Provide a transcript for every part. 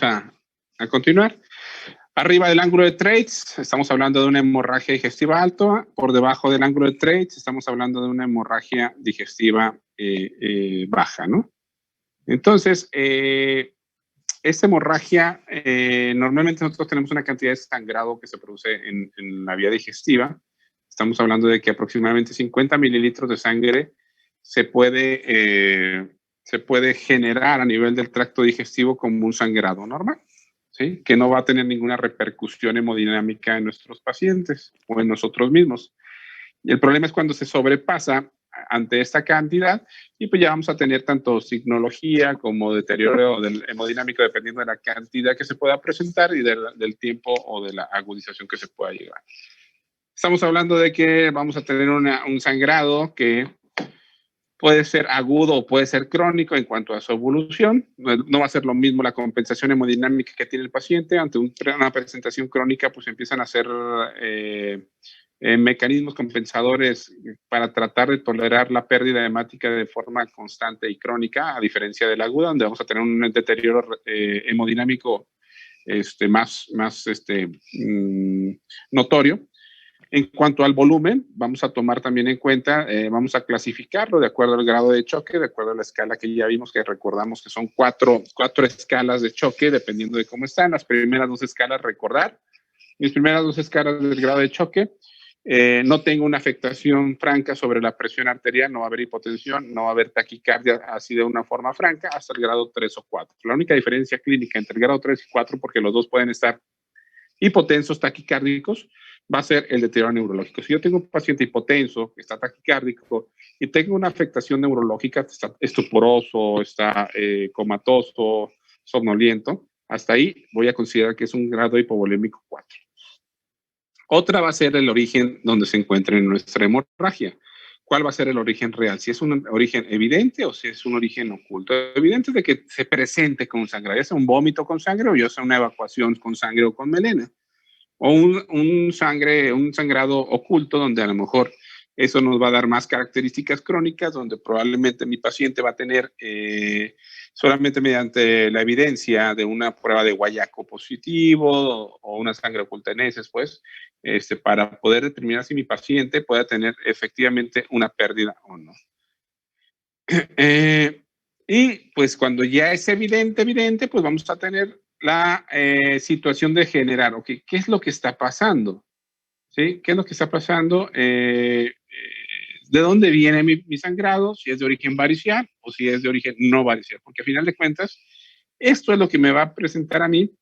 a continuar. Arriba del ángulo de Treitz, estamos hablando de una hemorragia digestiva alta. Por debajo del ángulo de Treitz, estamos hablando de una hemorragia digestiva baja, ¿no? Entonces, esta hemorragia, normalmente nosotros tenemos una cantidad de sangrado que se produce en la vía digestiva. Estamos hablando de que aproximadamente 50 mililitros de sangre se puede generar a nivel del tracto digestivo como un sangrado normal, ¿sí? Que no va a tener ninguna repercusión hemodinámica en nuestros pacientes o en nosotros mismos. Y el problema es cuando se sobrepasa ante esta cantidad y pues ya vamos a tener tanto signología como deterioro del hemodinámico dependiendo de la cantidad que se pueda presentar y del tiempo o de la agudización que se pueda llegar. Estamos hablando de que vamos a tener un sangrado que puede ser agudo o puede ser crónico en cuanto a su evolución. No va a ser lo mismo la compensación hemodinámica que tiene el paciente. Ante una presentación crónica, pues empiezan a hacer mecanismos compensadores para tratar de tolerar la pérdida hemática de forma constante y crónica, a diferencia de la aguda, donde vamos a tener un deterioro hemodinámico más notorio. En cuanto al volumen, vamos a tomar también en cuenta, vamos a clasificarlo de acuerdo al grado de choque, de acuerdo a la escala que ya vimos, que recordamos que son cuatro escalas de choque, dependiendo de cómo están. Las primeras dos escalas, recordar, mis primeras dos escalas del grado de choque, no tengo una afectación franca sobre la presión arterial, no va a haber hipotensión, no va a haber taquicardia así de una forma franca, hasta el grado 3 o 4. La única diferencia clínica entre el grado 3 y 4, porque los dos pueden estar hipotensos, taquicárdicos, va a ser el deterioro neurológico. Si yo tengo un paciente hipotenso, que está taquicárdico, y tengo una afectación neurológica, está estuporoso, está comatoso, somnoliento, hasta ahí voy a considerar que es un grado hipovolémico 4. Otra va a ser el origen donde se encuentra en nuestra hemorragia. ¿Cuál va a ser el origen real? Si es un origen evidente o si es un origen oculto. Evidente es de que se presente con sangre, ya sea un vómito con sangre o ya sea una evacuación con sangre o con melena. O un sangrado oculto donde a lo mejor eso nos va a dar más características crónicas, donde probablemente mi paciente va a tener solamente mediante la evidencia de una prueba de guayaco positivo o una sangre oculta en heces, pues, para poder determinar si mi paciente puede tener efectivamente una pérdida o no. Y pues cuando ya es evidente, pues vamos a tener la situación de generar, ok, ¿qué es lo que está pasando? ¿Sí? ¿Qué es lo que está pasando? ¿De dónde viene mi sangrado? Si es de origen varicial o si es de origen no varicial, porque a final de cuentas, esto es lo que me va a presentar a mí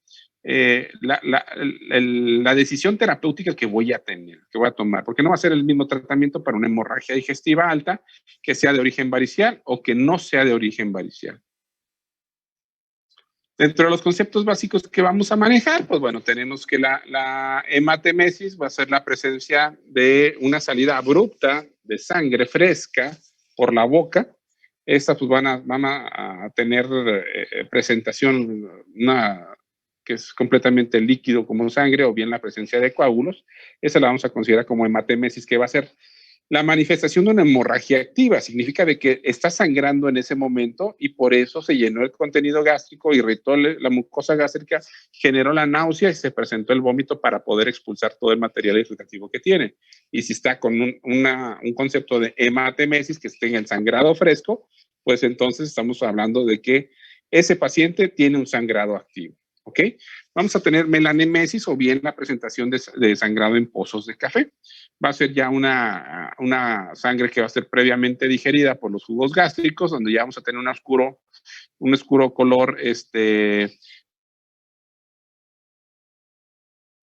la decisión terapéutica que voy a tener, que voy a tomar, porque no va a ser el mismo tratamiento para una hemorragia digestiva alta que sea de origen varicial o que no sea de origen varicial. Dentro de los conceptos básicos que vamos a manejar, pues bueno, tenemos que la hematemesis va a ser la presencia de una salida abrupta de sangre fresca por la boca. Estas pues van a tener presentación que es completamente líquido como sangre o bien la presencia de coágulos. Esa la vamos a considerar como hematemesis, que va a ser la manifestación de una hemorragia activa. Significa de que está sangrando en ese momento y por eso se llenó el contenido gástrico, irritó la mucosa gástrica, generó la náusea y se presentó el vómito para poder expulsar todo el material irritativo que tiene. Y si está con un concepto de hematemesis, que tenga el sangrado fresco, pues entonces estamos hablando de que ese paciente tiene un sangrado activo. ¿Ok? Vamos a tener melanemesis o bien la presentación de sangrado en pozos de café. Va a ser ya una sangre que va a ser previamente digerida por los jugos gástricos, donde ya vamos a tener un oscuro color,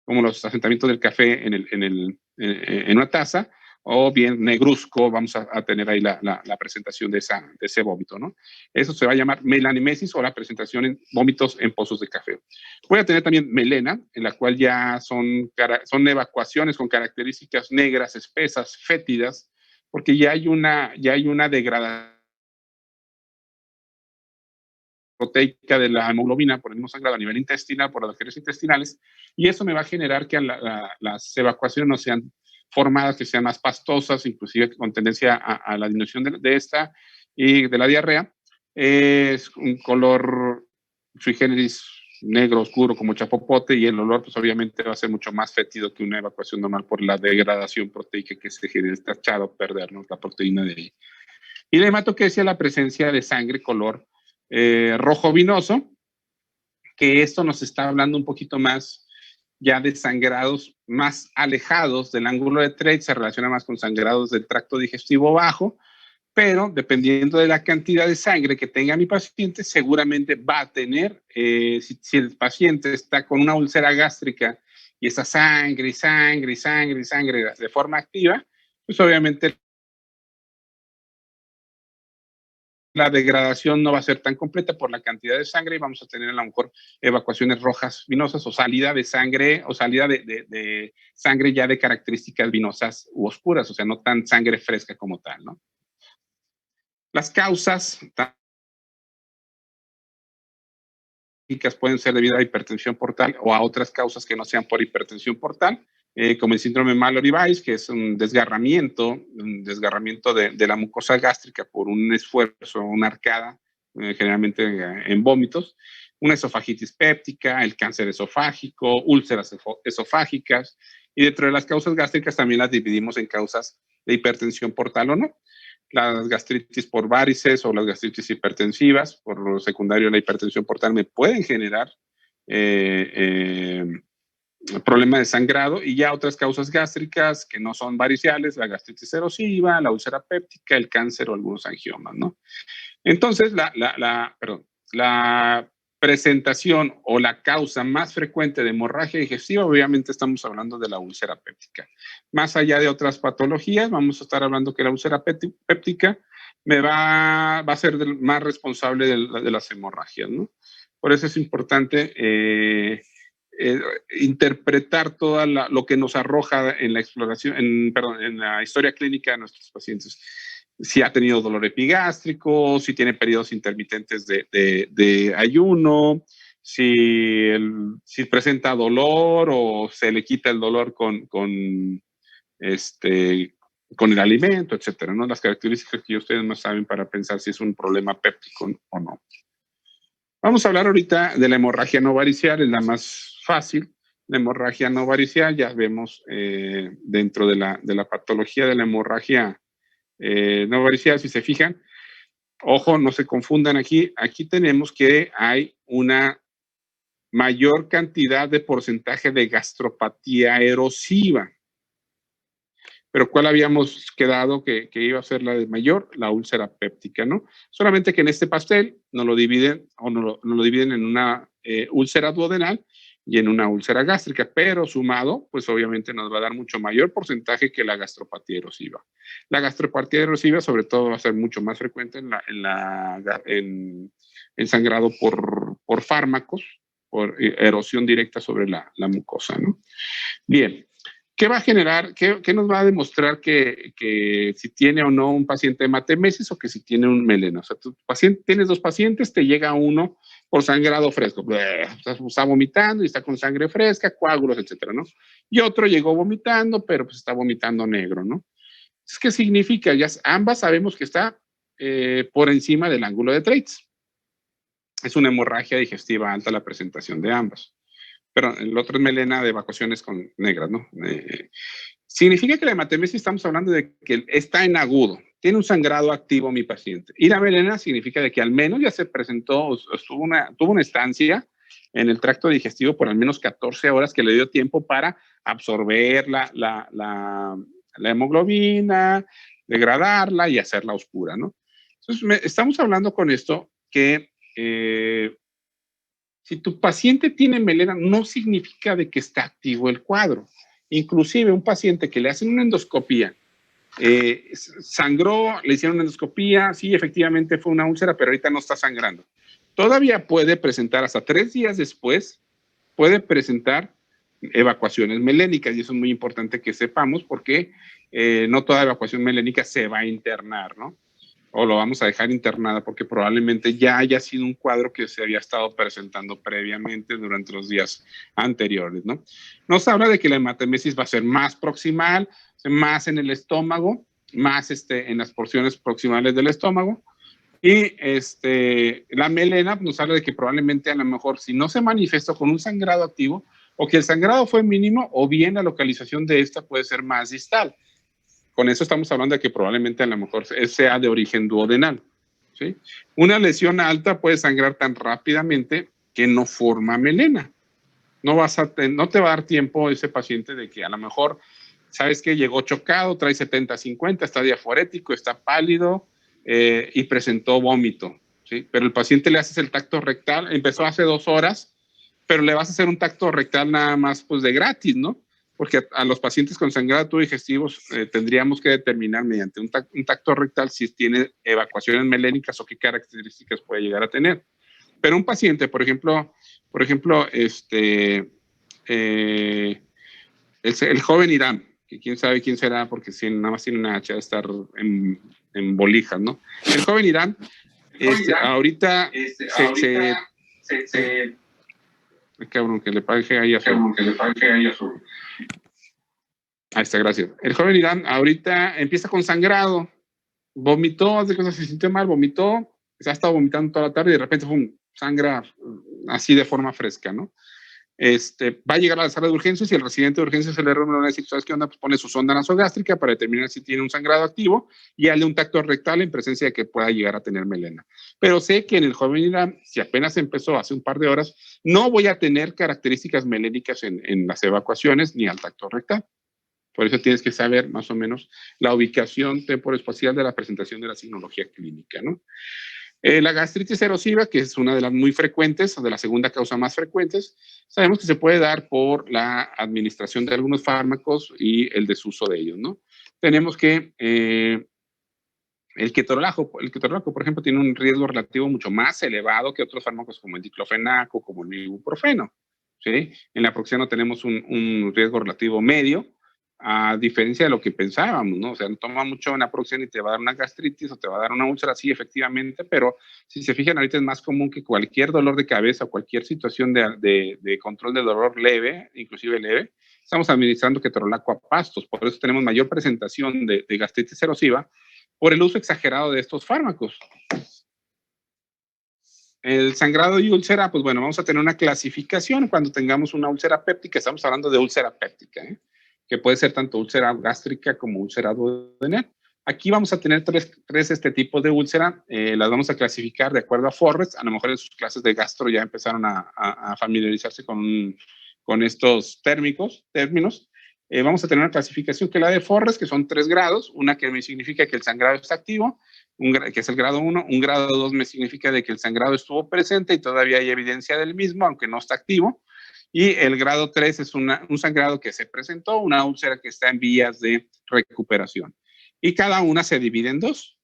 como los asentamientos del café en una taza, o bien negruzco, vamos a tener ahí la presentación de ese vómito, ¿no? Eso se va a llamar melanemesis o la presentación en vómitos en pozos de café. Voy a tener también melena, en la cual ya son evacuaciones con características negras, espesas, fétidas, porque ya hay una degradación proteica de la hemoglobina por el mismo sangrado a nivel intestinal, por las bacterias intestinales, y eso me va a generar que las evacuaciones no sean formadas, que sean más pastosas, inclusive con tendencia a la disminución de esta y de la diarrea. Es un color sui generis negro oscuro como chapopote, y el olor pues obviamente va a ser mucho más fétido que una evacuación normal por la degradación proteica que se genera, está echado a perdernos la proteína de ahí. Y la hematoquesia, la presencia de sangre color rojo vinoso, que esto nos está hablando un poquito más ya de sangrados más alejados del ángulo de Treitz, se relaciona más con sangrados del tracto digestivo bajo, pero dependiendo de la cantidad de sangre que tenga mi paciente, seguramente va a tener, si el paciente está con una úlcera gástrica y está sangre y sangre y sangre y sangre de forma activa, pues obviamente la degradación no va a ser tan completa por la cantidad de sangre y vamos a tener a lo mejor evacuaciones rojas vinosas o salida de sangre o salida de sangre ya de características vinosas u oscuras, o sea, no tan sangre fresca como tal, ¿no? Las causas pueden ser debido a hipertensión portal o a otras causas que no sean por hipertensión portal, como el síndrome Mallory-Weiss, que es un desgarramiento de la mucosa gástrica por un esfuerzo, una arcada, generalmente en vómitos, una esofagitis péptica, el cáncer esofágico, úlceras esofágicas, y dentro de las causas gástricas también las dividimos en causas de hipertensión portal o no. Las gastritis por varices o las gastritis hipertensivas, por lo secundario la hipertensión portal, me pueden generar problema de sangrado, y ya otras causas gástricas que no son variciales, la gastritis erosiva, la úlcera péptica, el cáncer o algunos angiomas, ¿no? Entonces, la presentación o la causa más frecuente de hemorragia digestiva, obviamente estamos hablando de la úlcera péptica. Más allá de otras patologías, vamos a estar hablando que la úlcera péptica va a ser más responsable de las hemorragias, ¿no? Por eso es importante interpretar todo lo que nos arroja en la exploración, en la historia clínica de nuestros pacientes. Si ha tenido dolor epigástrico, si tiene periodos intermitentes de ayuno, si presenta dolor o se le quita el dolor con el alimento, etcétera, ¿no? Las características que ustedes no saben para pensar si es un problema péptico o no. Vamos a hablar ahorita de la hemorragia no varicial, es la más fácil. La hemorragia no varicial, ya vemos dentro de la patología de la hemorragia no varicial, si se fijan, ojo, no se confundan aquí tenemos que hay una mayor cantidad de porcentaje de gastropatía erosiva. Pero ¿cuál habíamos quedado que iba a ser la de mayor? La úlcera péptica, ¿no? Solamente que en este pastel nos lo dividen en una úlcera duodenal y en una úlcera gástrica, pero sumado, pues obviamente nos va a dar mucho mayor porcentaje que la gastropatía erosiva. La gastropatía erosiva, sobre todo, va a ser mucho más frecuente en sangrado por fármacos, por erosión directa sobre la mucosa, ¿no? Bien. ¿Qué va a generar, qué nos va a demostrar que si tiene o no un paciente hematemesis o que si tiene un melena? O sea, tienes dos pacientes, te llega uno por sangrado fresco, está vomitando y está con sangre fresca, coágulos, etcétera, ¿no? Y otro llegó vomitando, pero pues está vomitando negro, ¿no? ¿Qué significa? Ya ambas sabemos que está por encima del ángulo de Treitz. Es una hemorragia digestiva alta la presentación de ambas. Pero el otro es melena de evacuaciones con negras, ¿no? Significa que la hematemesis estamos hablando de que está en agudo, tiene un sangrado activo mi paciente. Y la melena significa de que al menos ya se presentó, tuvo una estancia en el tracto digestivo por al menos 14 horas que le dio tiempo para absorber la hemoglobina, degradarla y hacerla oscura, ¿no? Entonces, estamos hablando con esto que si tu paciente tiene melena, no significa de que está activo el cuadro. Inclusive un paciente que le hacen una endoscopía, sangró, le hicieron una endoscopía, sí, efectivamente fue una úlcera, pero ahorita no está sangrando. Todavía puede presentar, hasta 3 días después, puede presentar evacuaciones melénicas, y eso es muy importante que sepamos porque no toda evacuación melénica se va a internar, ¿no? O lo vamos a dejar internada porque probablemente ya haya sido un cuadro que se había estado presentando previamente durante los días anteriores, ¿no? Nos habla de que la hematemesis va a ser más proximal, más en el estómago, más en las porciones proximales del estómago, Y la melena nos habla de que probablemente a lo mejor si no se manifestó con un sangrado activo, o que el sangrado fue mínimo, o bien la localización de esta puede ser más distal. Con eso estamos hablando de que probablemente a lo mejor sea de origen duodenal. ¿Sí? Una lesión alta puede sangrar tan rápidamente que no forma melena. No te va a dar tiempo ese paciente de que a lo mejor, sabes que llegó chocado, trae 70-50, está diaforético, está pálido y presentó vómito. ¿Sí? Pero el paciente le haces el tacto rectal, empezó hace 2 horas, pero le vas a hacer un tacto rectal nada más pues de gratis, ¿no? Porque a los pacientes con sangrado digestivos tendríamos que determinar mediante un tacto rectal si tiene evacuaciones melénicas o qué características puede llegar a tener. Pero un paciente, por ejemplo, el joven Irán, que quién sabe quién será, porque si nada más tiene una hacha de estar en bolijas, ¿no? El joven Irán, ahorita cabrón, que le pague ahí a su... Ahí está, gracias. El joven Irán ahorita empieza con sangrado, vomitó, de cosas, se sintió mal, vomitó, se ha estado vomitando toda la tarde y de repente sangra así de forma fresca, ¿no? Va a llegar a la sala de urgencias y el residente de urgencias se le reúne a decir, ¿sabes qué onda? Pues pone su sonda nasogástrica para determinar si tiene un sangrado activo y hazle un tacto rectal en presencia de que pueda llegar a tener melena. Pero sé que en el joven Irán, si apenas empezó hace un par de horas, no voy a tener características melénicas en las evacuaciones ni al tacto rectal. Por eso tienes que saber más o menos la ubicación temporoespacial de la presentación de la signología clínica, ¿no? La gastritis erosiva, que es una de las muy frecuentes, o de la segunda causa más frecuentes, sabemos que se puede dar por la administración de algunos fármacos y el desuso de ellos, ¿no? Tenemos que el ketorolaco, por ejemplo, tiene un riesgo relativo mucho más elevado que otros fármacos como el diclofenaco, como el ibuprofeno, ¿sí? En la aproximación tenemos un riesgo relativo medio, a diferencia de lo que pensábamos, ¿no? O sea, toma mucho una aproximación y te va a dar una gastritis o te va a dar una úlcera, sí, efectivamente, pero si se fijan, ahorita es más común que cualquier dolor de cabeza o cualquier situación de control de dolor leve, inclusive leve, estamos administrando ketorolaco a pastos, por eso tenemos mayor presentación de gastritis erosiva por el uso exagerado de estos fármacos. El sangrado y úlcera, pues bueno, vamos a tener una clasificación cuando tengamos una úlcera péptica, estamos hablando de úlcera péptica, que puede ser tanto úlcera gástrica como úlcera duodenal. Aquí vamos a tener tres tipos de úlcera, las vamos a clasificar de acuerdo a Forrest, a lo mejor en sus clases de gastro ya empezaron a familiarizarse con estos términos. Vamos a tener una clasificación que es la de Forrest, que son 3 grados, una que me significa que el sangrado está activo, que es el grado 1, un grado 2 me significa de que el sangrado estuvo presente y todavía hay evidencia del mismo, aunque no está activo, y el grado 3 es un sangrado que se presentó, una úlcera que está en vías de recuperación. Y cada una se divide en 2.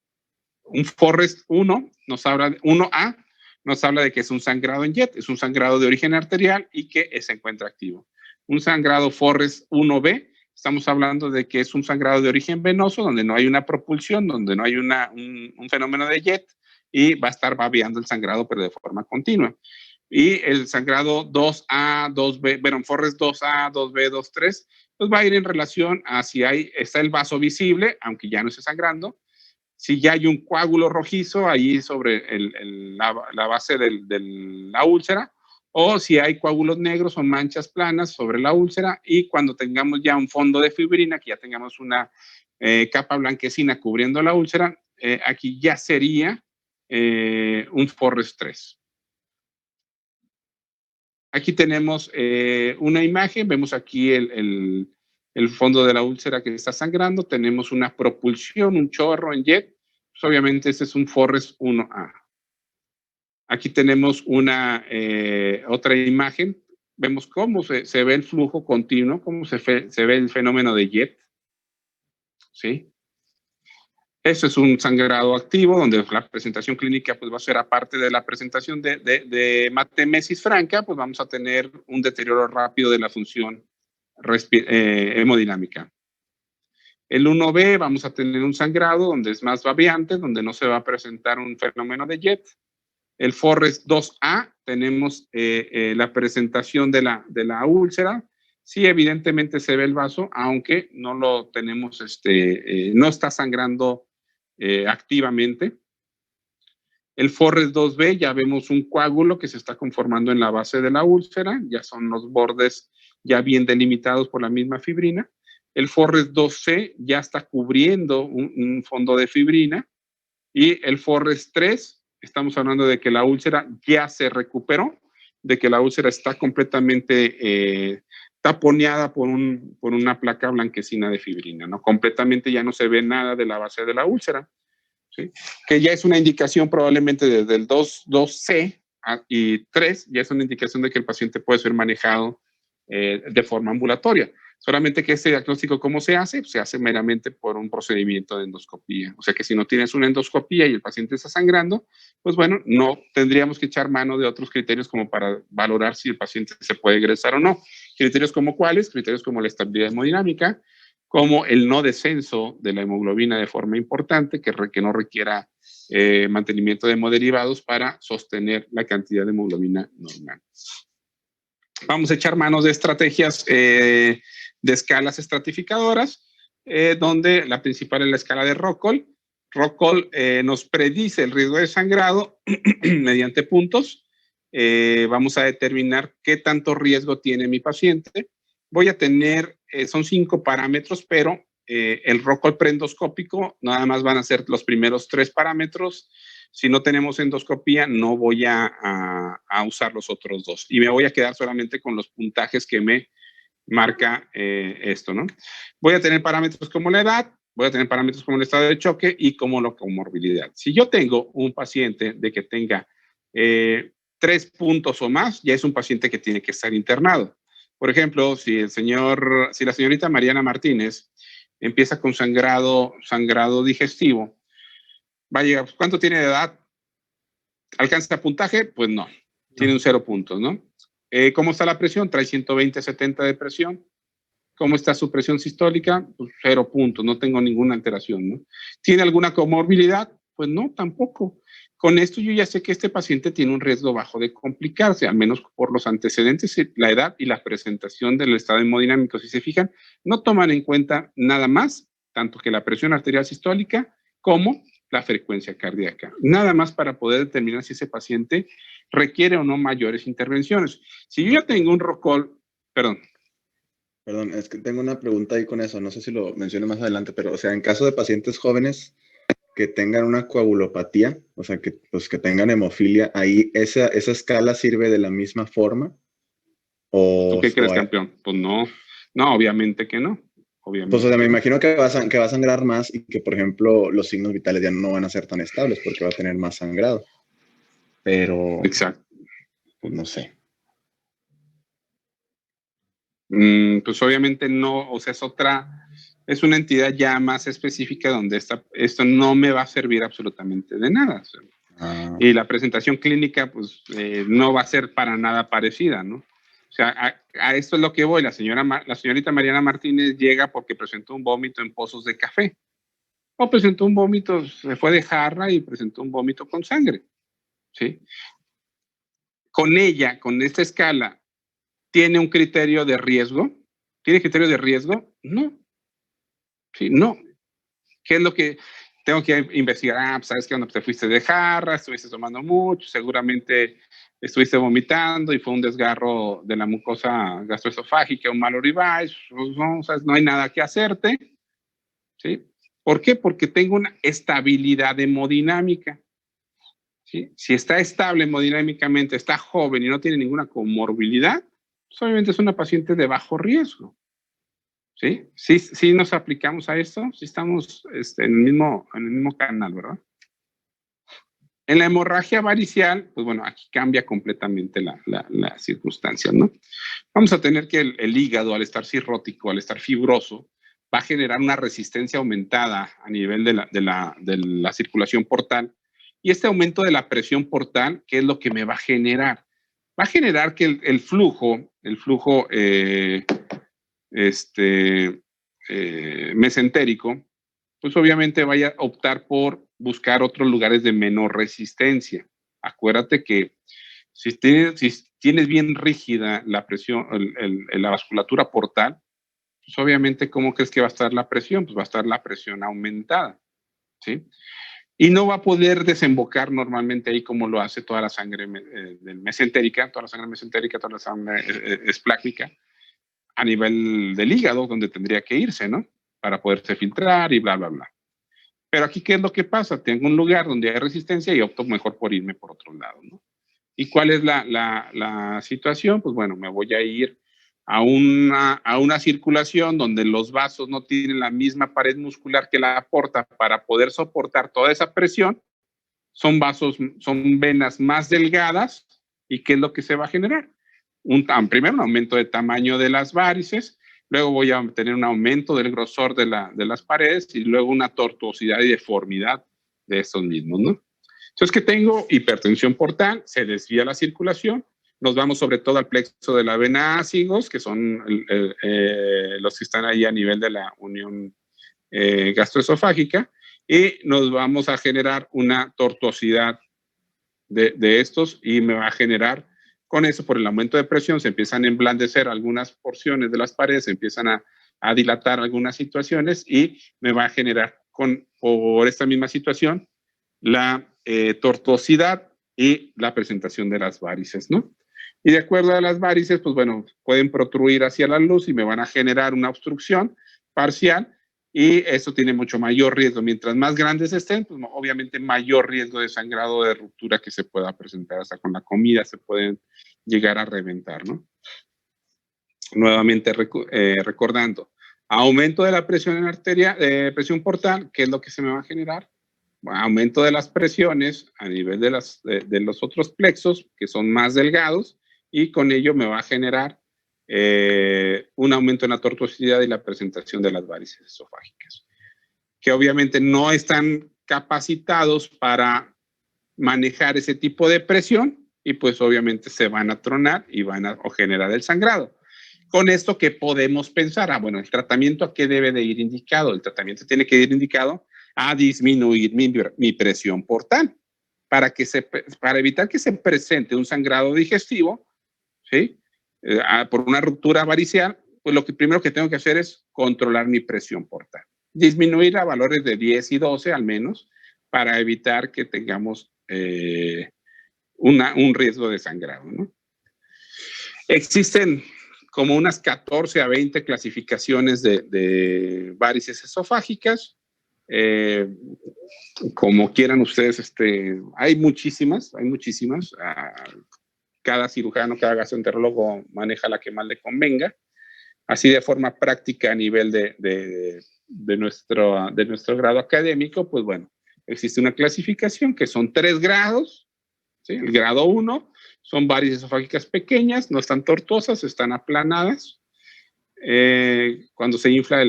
Un Forrest 1 nos habla de 1A, nos habla de que es un sangrado en jet, es un sangrado de origen arterial y que se encuentra activo. Un sangrado Forrest 1B, estamos hablando de que es un sangrado de origen venoso, donde no hay una propulsión, donde no hay un fenómeno de jet y va a estar babeando el sangrado, pero de forma continua. Y el sangrado 2A, 2B, bueno, Forrest 2A, 2B, 2-3, pues va a ir en relación a si está el vaso visible, aunque ya no esté sangrando, si ya hay un coágulo rojizo ahí sobre la base de la úlcera, o si hay coágulos negros o manchas planas sobre la úlcera, y cuando tengamos ya un fondo de fibrina, que ya tengamos una capa blanquecina cubriendo la úlcera, aquí ya sería un Forrest 3. Aquí tenemos una imagen, vemos aquí el fondo de la úlcera que está sangrando, tenemos una propulsión, un chorro en jet, pues obviamente este es un Forrest 1A. Aquí tenemos otra imagen, vemos cómo se ve el flujo continuo, cómo se ve el fenómeno de jet, ¿sí? Eso es un sangrado activo, donde la presentación clínica pues, va a ser aparte de la presentación de hematemesis franca, pues vamos a tener un deterioro rápido de la función hemodinámica. El 1B vamos a tener un sangrado donde es más babeante, donde no se va a presentar un fenómeno de jet. El Forrest 2A tenemos la presentación de la úlcera. Sí, evidentemente se ve el vaso, aunque no lo tenemos, no está sangrando activamente. El Forres 2B, ya vemos un coágulo que se está conformando en la base de la úlcera, ya son los bordes ya bien delimitados por la misma fibrina. El Forres 2C ya está cubriendo un fondo de fibrina. Y el Forres 3, estamos hablando de que la úlcera ya se recuperó, de que la úlcera está completamente taponeada por una placa blanquecina de fibrina, ¿no? Completamente ya no se ve nada de la base de la úlcera. ¿Sí? Que ya es una indicación probablemente desde el 2C y 3, ya es una indicación de que el paciente puede ser manejado de forma ambulatoria. Solamente que ese diagnóstico, ¿cómo se hace? Pues se hace meramente por un procedimiento de endoscopía. O sea que si no tienes una endoscopía y el paciente está sangrando, pues bueno, no tendríamos que echar mano de otros criterios como para valorar si el paciente se puede egresar o no. Criterios como cuáles, criterios como la estabilidad hemodinámica, como el no descenso de la hemoglobina de forma importante, que no requiera mantenimiento de hemoderivados para sostener la cantidad de hemoglobina normal. Vamos a echar manos de estrategias de escalas estratificadoras, donde la principal es la escala de Rockall. Rockall nos predice el riesgo de sangrado mediante puntos. Vamos a determinar qué tanto riesgo tiene mi paciente. Voy a tener, son 5 parámetros, pero el Rockall preendoscópico nada más van a ser los primeros 3 parámetros. Si no tenemos endoscopía, no voy a usar los otros 2 y me voy a quedar solamente con los puntajes que me marca esto, ¿no? Voy a tener parámetros como la edad, voy a tener parámetros como el estado de choque y como la comorbilidad. Si yo tengo un paciente de que tenga 3 puntos o más, ya es un paciente que tiene que estar internado. Por ejemplo, si la señorita Mariana Martínez empieza con sangrado digestivo, va a llegar, ¿cuánto tiene de edad? ¿Alcanza puntaje? Pues no, tiene un 0 puntos, ¿no? ¿Cómo está la presión? Trae 120/70 de presión. ¿Cómo está su presión sistólica? Pues 0 puntos, no tengo ninguna alteración, ¿no? ¿Tiene alguna comorbilidad? Pues no, tampoco. Con esto yo ya sé que este paciente tiene un riesgo bajo de complicarse, al menos por los antecedentes, la edad y la presentación del estado hemodinámico. Si se fijan, no toman en cuenta nada más, tanto que la presión arterial sistólica como la frecuencia cardíaca. Nada más para poder determinar si ese paciente requiere o no mayores intervenciones. Si yo ya tengo un Rockall, perdón, es que tengo una pregunta ahí con eso, no sé si lo menciono más adelante, pero o sea, en caso de pacientes jóvenes que tengan una coagulopatía, o sea, que, pues, que tengan hemofilia, ahí esa escala sirve de la misma forma. ¿Tú O, qué crees, o hay, campeón? Pues no, no, obviamente que no. pues, o Obviamente sea, me que no. imagino que que va a sangrar más y que, por ejemplo, los signos vitales ya no van a ser tan estables porque va a tener más sangrado. Pero, Exacto. pues no sé. Pues obviamente no, o sea, es una entidad ya más específica donde esto no me va a servir absolutamente de nada. O sea, y la presentación clínica, pues, no va a ser para nada parecida, ¿no? O sea, a esto es lo que voy. La señorita Mariana Martínez llega porque presentó un vómito en pozos de café. O presentó un vómito, se fue de jarra y presentó un vómito con sangre, ¿sí? Con ella, con esta escala, ¿tiene un criterio de riesgo? ¿Tiene criterio de riesgo? No. Sí, no. ¿Qué es lo que tengo que investigar? Pues sabes que cuando te fuiste de jarra, estuviste tomando mucho, seguramente estuviste vomitando y fue un desgarro de la mucosa gastroesofágica, un maloribitis, pues no, o sea, no hay nada que hacerte, ¿sí? ¿Por qué? Porque tengo una estabilidad hemodinámica, ¿sí? Si está estable hemodinámicamente, está joven y no tiene ninguna comorbilidad, pues obviamente es una paciente de bajo riesgo. ¿Sí? Sí nos aplicamos a esto, sí estamos en el mismo canal, ¿verdad? En la hemorragia varicial, pues bueno, aquí cambia completamente la circunstancia, ¿no? Vamos a tener que el hígado, al estar cirrótico, al estar fibroso, va a generar una resistencia aumentada a nivel de la circulación portal. Y este aumento de la presión portal, ¿qué es lo que me va a generar? Va a generar que el flujo mesentérico, pues obviamente vaya a optar por buscar otros lugares de menor resistencia. Acuérdate que si tienes bien rígida la presión, la vasculatura portal, pues obviamente, ¿cómo crees que va a estar la presión? Pues va a estar la presión aumentada, ¿sí? y no va a poder desembocar normalmente ahí como lo hace toda la sangre mesentérica, toda la sangre mesentérica, toda la sangre esplácnica, a nivel del hígado, donde tendría que irse, ¿no? Para poderse filtrar y bla, bla, bla. Pero aquí, ¿qué es lo que pasa? Tengo un lugar donde hay resistencia y opto mejor por irme por otro lado, ¿no? ¿Y cuál es la situación? Pues bueno, me voy a ir a una circulación donde los vasos no tienen la misma pared muscular que la aporta para poder soportar toda esa presión. Son vasos, son venas más delgadas. ¿Y qué es lo que se va a generar? Primero, un aumento de tamaño de las varices, luego voy a tener un aumento del grosor de las paredes y luego una tortuosidad y deformidad de estos mismos, ¿no? Entonces, ¿qué tengo? Hipertensión portal, se desvía la circulación, nos vamos sobre todo al plexo de la vena ácigos, que son los que están ahí a nivel de la unión gastroesofágica, y nos vamos a generar una tortuosidad de estos y me va a generar, con eso, por el aumento de presión, se empiezan a emblandecer algunas porciones de las paredes, se empiezan a dilatar algunas situaciones y me va a generar, por esta misma situación, la tortuosidad y la presentación de las varices, ¿no? Y de acuerdo a las varices, pues bueno, pueden protruir hacia la luz y me van a generar una obstrucción parcial y eso tiene mucho mayor riesgo. Mientras más grandes estén, pues obviamente mayor riesgo de sangrado, de ruptura que se pueda presentar. Hasta con la comida se pueden llegar a reventar, ¿no? Nuevamente recordando, aumento de la presión en arteria, presión portal, ¿qué es lo que se me va a generar? Bueno, aumento de las presiones a nivel de los otros plexos, que son más delgados, y con ello me va a generar un aumento en la tortuosidad y la presentación de las varices esofágicas, que obviamente no están capacitados para manejar ese tipo de presión y pues obviamente se van a tronar y van a generar el sangrado. Con esto, ¿qué podemos pensar? Bueno, el tratamiento ¿a qué debe de ir indicado? El tratamiento tiene que ir indicado a disminuir mi presión portal para evitar que se presente un sangrado digestivo, ¿sí? Por una ruptura varicial, pues lo primero que tengo que hacer es controlar mi presión portal. Disminuir a valores de 10 y 12 al menos para evitar que tengamos un riesgo de sangrado, ¿no? Existen como unas 14 a 20 clasificaciones de varices esofágicas. Como quieran ustedes, hay muchísimas. Cada cirujano, cada gastroenterólogo maneja la que más le convenga. Así de forma práctica a nivel de nuestro grado académico, pues bueno, existe una clasificación que son 3 grados, ¿sí? El grado 1 son varices esofágicas pequeñas, no están tortuosas, están aplanadas. Cuando se infla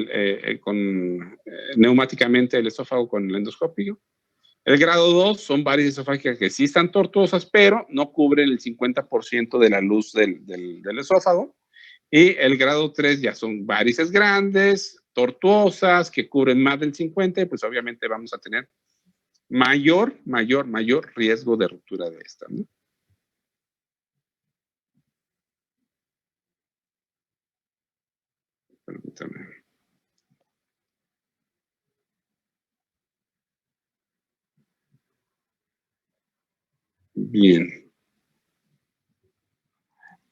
neumáticamente el esófago con el endoscopio. El grado 2 son varices esofágicas que sí están tortuosas, pero no cubren el 50% de la luz del esófago. Y el grado 3 ya son varices grandes, tortuosas, que cubren más del 50%, y pues obviamente vamos a tener mayor riesgo de ruptura de esta, ¿no? Permítame. Bien.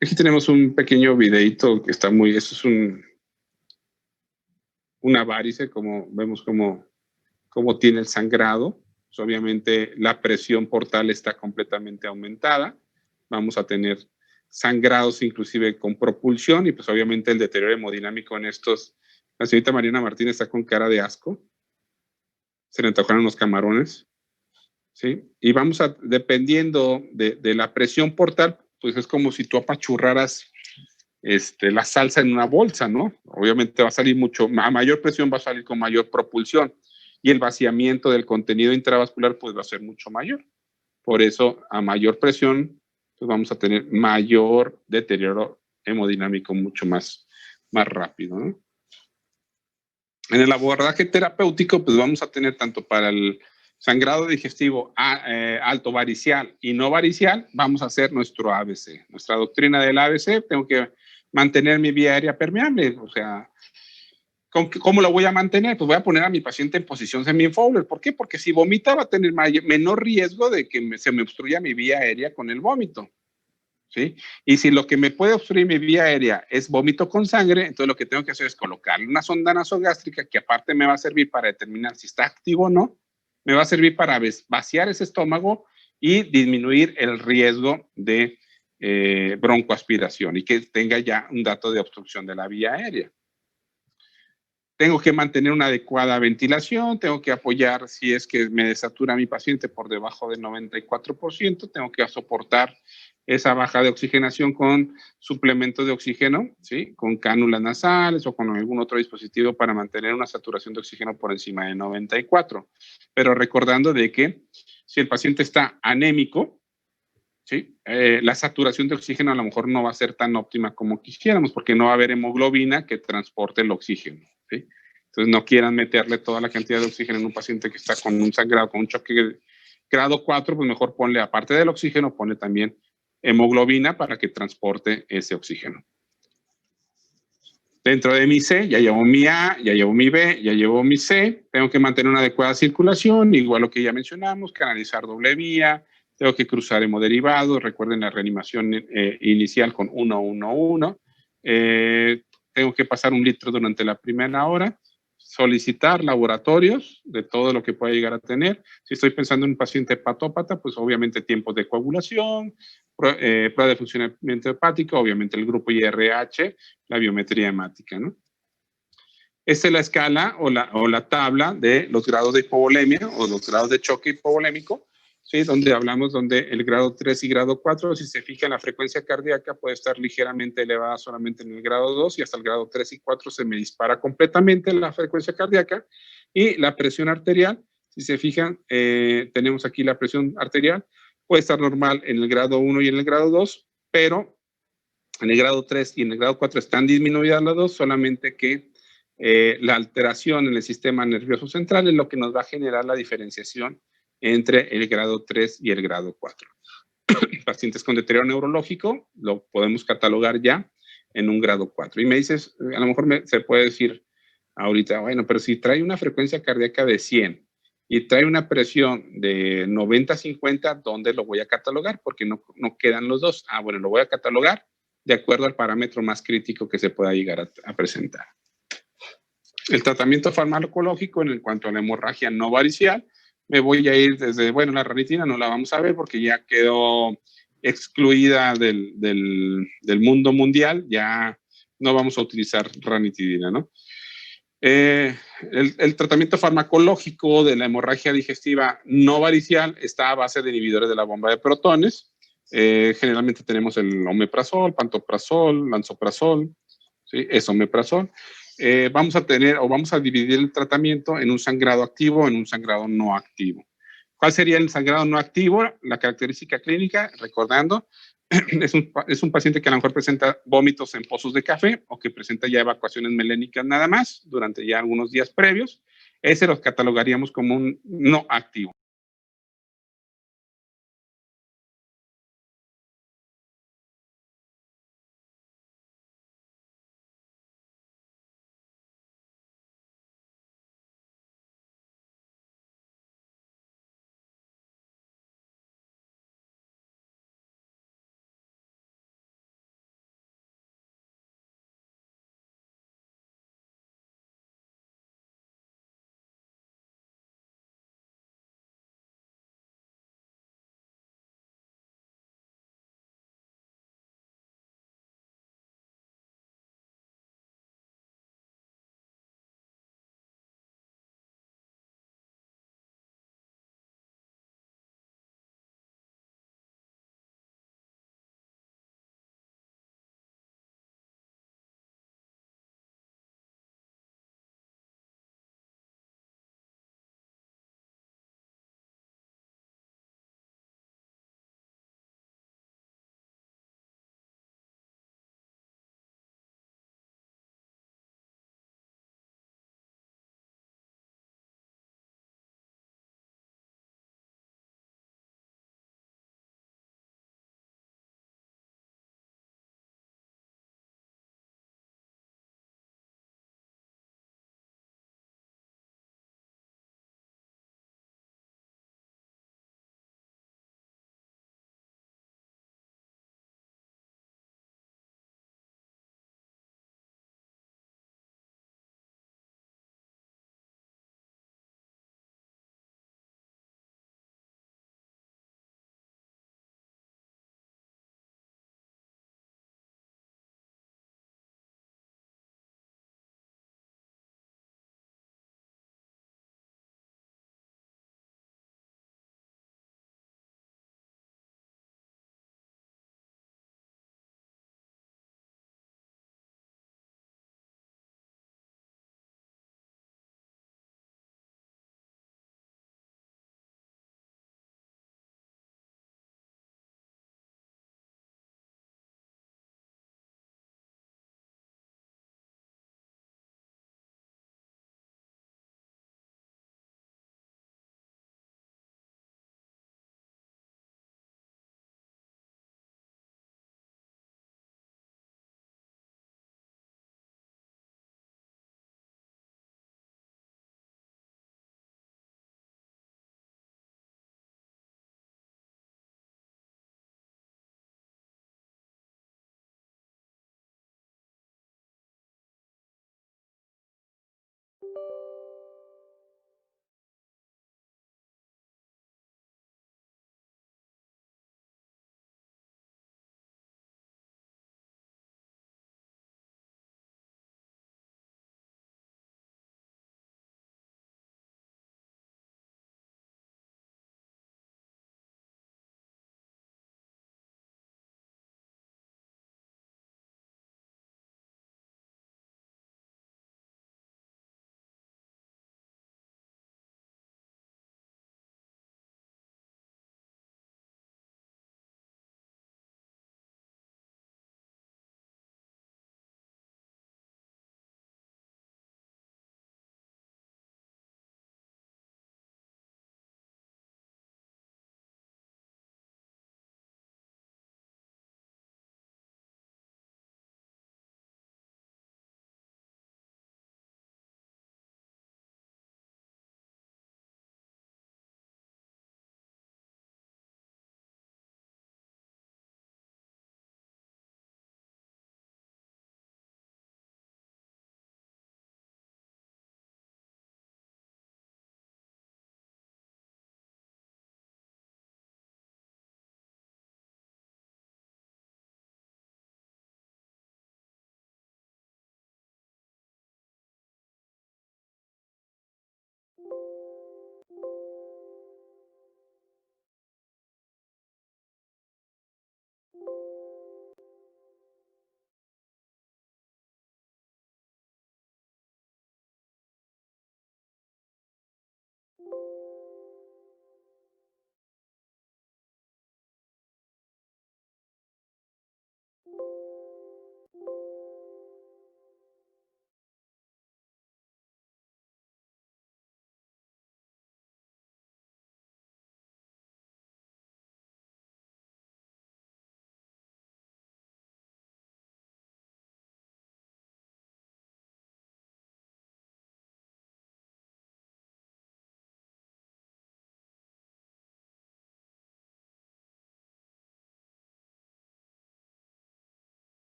Aquí tenemos un pequeño videito que está muy, eso es una varice, como vemos cómo tiene el sangrado. Pues obviamente la presión portal está completamente aumentada. Vamos a tener sangrados inclusive con propulsión y pues obviamente el deterioro hemodinámico en estos. La señorita Mariana Martínez está con cara de asco. Se le antojaron los camarones. ¿Sí? Y vamos a, dependiendo de la presión portal, pues es como si tú apachurraras la salsa en una bolsa, ¿no? Obviamente va a salir a mayor presión va a salir con mayor propulsión y el vaciamiento del contenido intravascular pues va a ser mucho mayor. Por eso, a mayor presión, pues vamos a tener mayor deterioro hemodinámico mucho más rápido, ¿no? En el abordaje terapéutico, pues vamos a tener tanto para el sangrado digestivo alto varicial y no varicial, vamos a hacer nuestro ABC. Nuestra doctrina del ABC, tengo que mantener mi vía aérea permeable, o sea, ¿Cómo lo voy a mantener? Pues voy a poner a mi paciente en posición semi-Fowler. ¿Por qué? Porque si vomita va a tener menor riesgo de que se me obstruya mi vía aérea con el vómito. ¿Sí? Y si lo que me puede obstruir mi vía aérea es vómito con sangre, entonces lo que tengo que hacer es colocarle una sonda nasogástrica que aparte me va a servir para determinar si está activo o no, me va a servir para vaciar ese estómago y disminuir el riesgo de broncoaspiración y que tenga ya un dato de obstrucción de la vía aérea. Tengo que mantener una adecuada ventilación, tengo que apoyar si es que me desatura mi paciente por debajo del 94%, tengo que soportar esa baja de oxigenación con suplementos de oxígeno, ¿sí? Con cánulas nasales o con algún otro dispositivo para mantener una saturación de oxígeno por encima de 94. Pero recordando de que si el paciente está anémico, ¿sí? La saturación de oxígeno a lo mejor no va a ser tan óptima como quisiéramos porque no va a haber hemoglobina que transporte el oxígeno, ¿sí? Entonces no quieran meterle toda la cantidad de oxígeno en un paciente que está con un sangrado, con un choque grado 4, pues mejor ponle, aparte del oxígeno, ponle también hemoglobina para que transporte ese oxígeno. Dentro de mi C, ya llevo mi A, ya llevo mi B, ya llevo mi C. Tengo que mantener una adecuada circulación, igual lo que ya mencionamos, canalizar doble vía, tengo que cruzar hemoderivados. Recuerden la reanimación inicial con 1-1-1. Tengo que pasar 1 litro durante la primera hora. Solicitar laboratorios de todo lo que pueda llegar a tener. Si estoy pensando en un paciente hepatópata, pues obviamente tiempos de coagulación, prueba de funcionamiento hepático, obviamente el grupo IRH, la biometría hemática, ¿no? Esta es la escala o la tabla de los grados de hipovolemia o los grados de choque hipovolémico, ¿sí? Donde hablamos donde el grado 3 y grado 4, si se fija en la frecuencia cardíaca, puede estar ligeramente elevada solamente en el grado 2 y hasta el grado 3 y 4 se me dispara completamente la frecuencia cardíaca. Y la presión arterial, si se fijan, tenemos aquí la presión arterial, puede estar normal en el grado 1 y en el grado 2, pero en el grado 3 y en el grado 4 están disminuidas las dos, solamente que la alteración en el sistema nervioso central es lo que nos va a generar la diferenciación entre el grado 3 y el grado 4. Pacientes con deterioro neurológico lo podemos catalogar ya en un grado 4. Y me dices, a lo mejor se puede decir ahorita, bueno, pero si trae una frecuencia cardíaca de 100 y trae una presión de 90-50, ¿dónde lo voy a catalogar? Porque no quedan los dos. Ah, bueno, lo voy a catalogar de acuerdo al parámetro más crítico que se pueda llegar a presentar. El tratamiento farmacológico en cuanto a la hemorragia no varicial, me voy a ir desde, bueno, la ranitina no la vamos a ver porque ya quedó excluida del mundo mundial, ya no vamos a utilizar ranitidina, ¿no? El tratamiento farmacológico de la hemorragia digestiva no varicial está a base de inhibidores de la bomba de protones. Generalmente tenemos el omeprazol, pantoprazol, lansoprazol, ¿sí? Es omeprazol. Vamos a dividir el tratamiento en un sangrado activo, en un sangrado no activo. ¿Cuál sería el sangrado no activo? La característica clínica, recordando, es un paciente que a lo mejor presenta vómitos en pozos de café o que presenta ya evacuaciones melénicas nada más durante ya algunos días previos. Ese los catalogaríamos como un no activo.